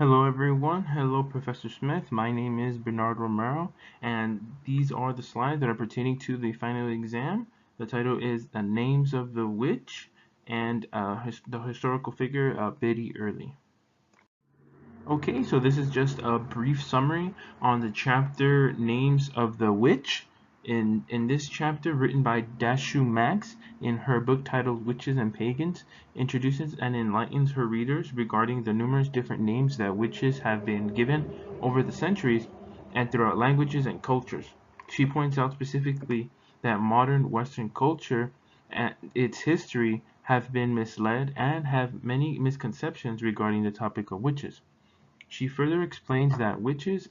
Hello everyone, hello Professor Smith. My name is Bernard Romero and these are the slides that are pertaining to the final exam. The title is The Names of the Witch and the historical figure Biddy Early. Okay, so this is just a brief summary on the chapter Names of the Witch. In this chapter, written by Dashu Max in her book titled Witches and Pagans, introduces and enlightens her readers regarding the numerous different names that witches have been given over the centuries and throughout languages and cultures. She points out specifically that modern Western culture and its history have been misled and have many misconceptions regarding the topic of witches. She further explains that witches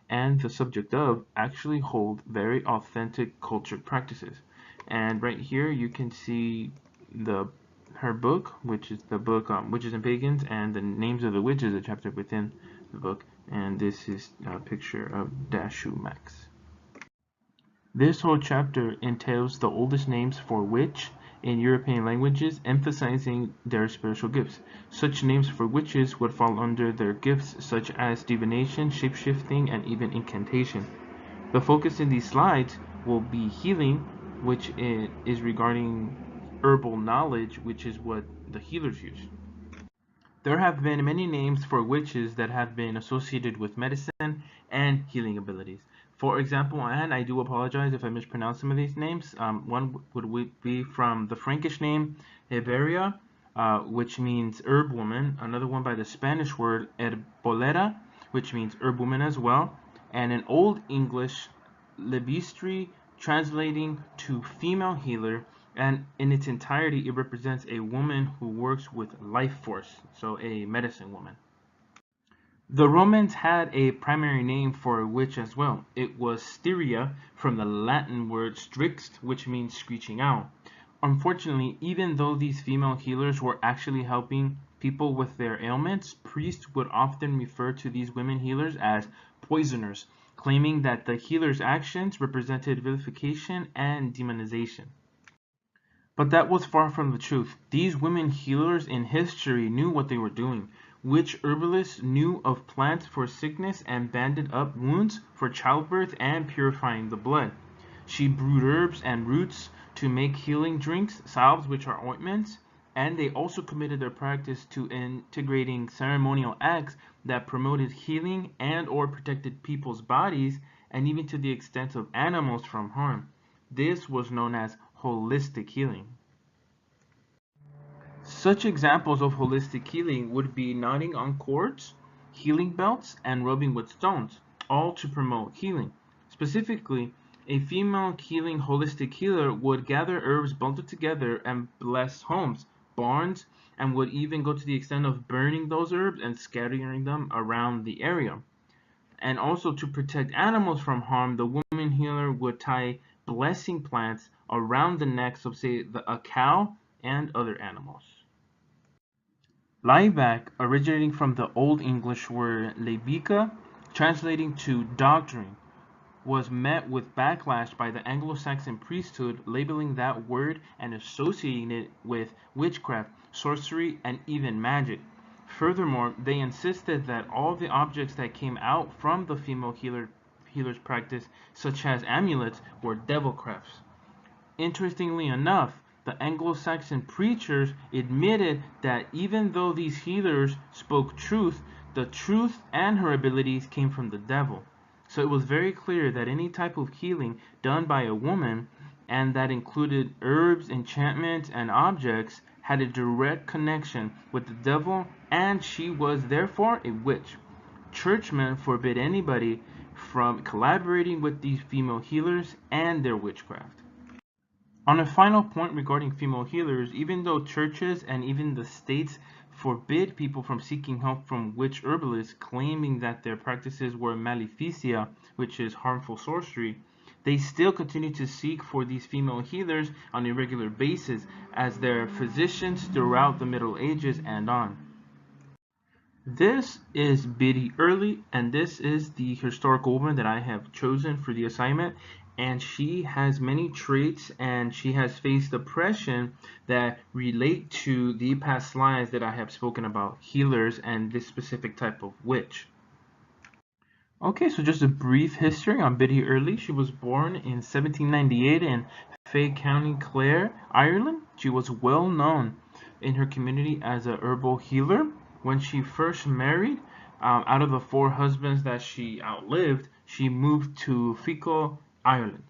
and the subject of actually hold very authentic cultured practices. And right here you can see the her book, which is the book Witches and Pagans, and the Names of the Witches, a chapter within the book. And this is a picture of Dashu Max. This whole chapter entails the oldest names for witch in European languages, emphasizing their spiritual gifts. Such names for witches would fall under their gifts such as divination, shapeshifting, and even incantation. The focus in these slides will be healing, which is regarding herbal knowledge, which is what the healers use. There have been many names for witches that have been associated with medicine and healing abilities. For example, and I do apologize if I mispronounce some of these names, one would be from the Frankish name Iberia, which means herb woman, another one by the Spanish word herbolera, which means herb woman as well, and an Old English Libistri translating to female healer, and in its entirety it represents a woman who works with life force, so a medicine woman. The Romans had a primary name for a witch as well. It was Styria, from the Latin word strix, which means screeching owl. Unfortunately, even though these female healers were actually helping people with their ailments, priests would often refer to these women healers as poisoners, claiming that the healers' actions represented vilification and demonization. But that was far from the truth. These women healers in history knew what they were doing. Witch herbalists knew of plants for sickness and banded up wounds for childbirth and purifying the blood. She brewed herbs and roots to make healing drinks, salves which are ointments, and they also committed their practice to integrating ceremonial acts that promoted healing and or protected people's bodies and even to the extent of animals from harm. This was known as holistic healing. Such examples of holistic healing would be knotting on cords, healing belts, and rubbing with stones, all to promote healing. Specifically, a female healing holistic healer would gather herbs bundled together and bless homes, barns, and would even go to the extent of burning those herbs and scattering them around the area. And also to protect animals from harm, the woman healer would tie blessing plants around the necks of, say, a cow and other animals. Liebeck, originating from the Old English word "levica", translating to "doctoring", was met with backlash by the Anglo-Saxon priesthood, labeling that word and associating it with witchcraft, sorcery, and even magic. Furthermore, they insisted that all the objects that came out from the female healer's practice, such as amulets, were devilcrafts. Interestingly enough, the Anglo-Saxon preachers admitted that even though these healers spoke truth, the truth and her abilities came from the devil. So it was very clear that any type of healing done by a woman, and that included herbs, enchantments, and objects, had a direct connection with the devil, and she was therefore a witch. Churchmen forbid anybody from collaborating with these female healers and their witchcraft. On a final point regarding female healers, even though churches and even the states forbid people from seeking help from witch herbalists, claiming that their practices were maleficia, which is harmful sorcery, they still continue to seek for these female healers on a regular basis as their physicians throughout the Middle Ages and on. This is Biddy Early, and this is the historical woman that I have chosen for the assignment. and she has many traits and she has faced oppression that relate to the past lives that I have spoken about, healers and this specific type of witch. Okay, so just a brief history on Biddy Early. She was born in 1798 in Fay County, Clare, Ireland. She was well known in her community as a herbal healer. When she first married, out of the 4 husbands that she outlived, she moved to Fico, Ireland.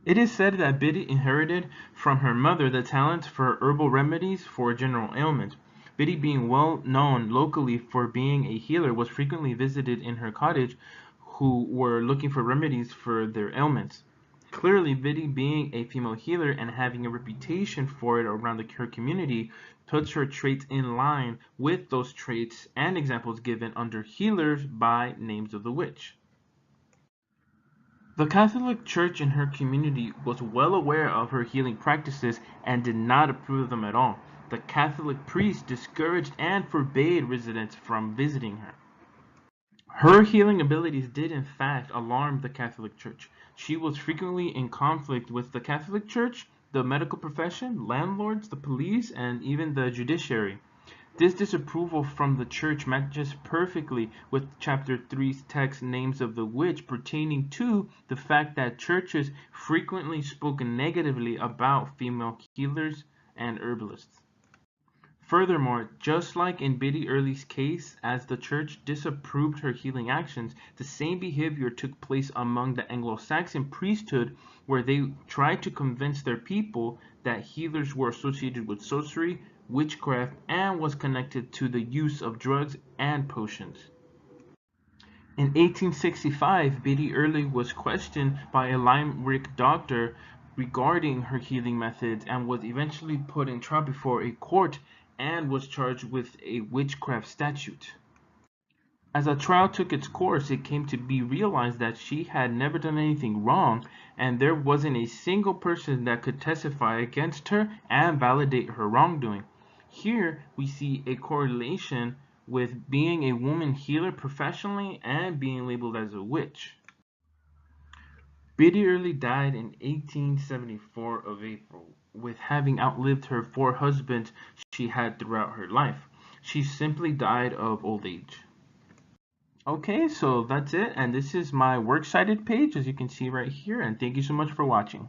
It is said that Biddy inherited from her mother the talent for herbal remedies for general ailments. Biddy, being well known locally for being a healer, was frequently visited in her cottage who were looking for remedies for their ailments. Clearly, Biddy, being a female healer and having a reputation for it around her community, puts her traits in line with those traits and examples given under healers by Names of the Witch. The Catholic Church in her community was well aware of her healing practices and did not approve of them at all. The Catholic priest discouraged and forbade residents from visiting her. Her healing abilities did in fact alarm the Catholic Church. She was frequently in conflict with the Catholic Church, the medical profession, landlords, the police, and even the judiciary. This disapproval from the church matches perfectly with chapter 3's text Names of the Witch, pertaining to the fact that churches frequently spoke negatively about female healers and herbalists. Furthermore, just like in Biddy Early's case, as the church disapproved her healing actions, the same behavior took place among the Anglo-Saxon priesthood, where they tried to convince their people that healers were associated with sorcery, witchcraft, and was connected to the use of drugs and potions. In 1865, Biddy Early was questioned by a Limerick doctor regarding her healing methods and was eventually put in trial before a court and was charged with a witchcraft statute. As the trial took its course, it came to be realized that she had never done anything wrong, and there wasn't a single person that could testify against her and validate her wrongdoing. Here we see a correlation with being a woman healer professionally and being labeled as a witch. Biddy Early died in 1874 of April, with having outlived her 4 husbands she had throughout her life. She simply died of old age. Okay, so that's it, and this is my works cited page, as you can see right here, and thank you so much for watching.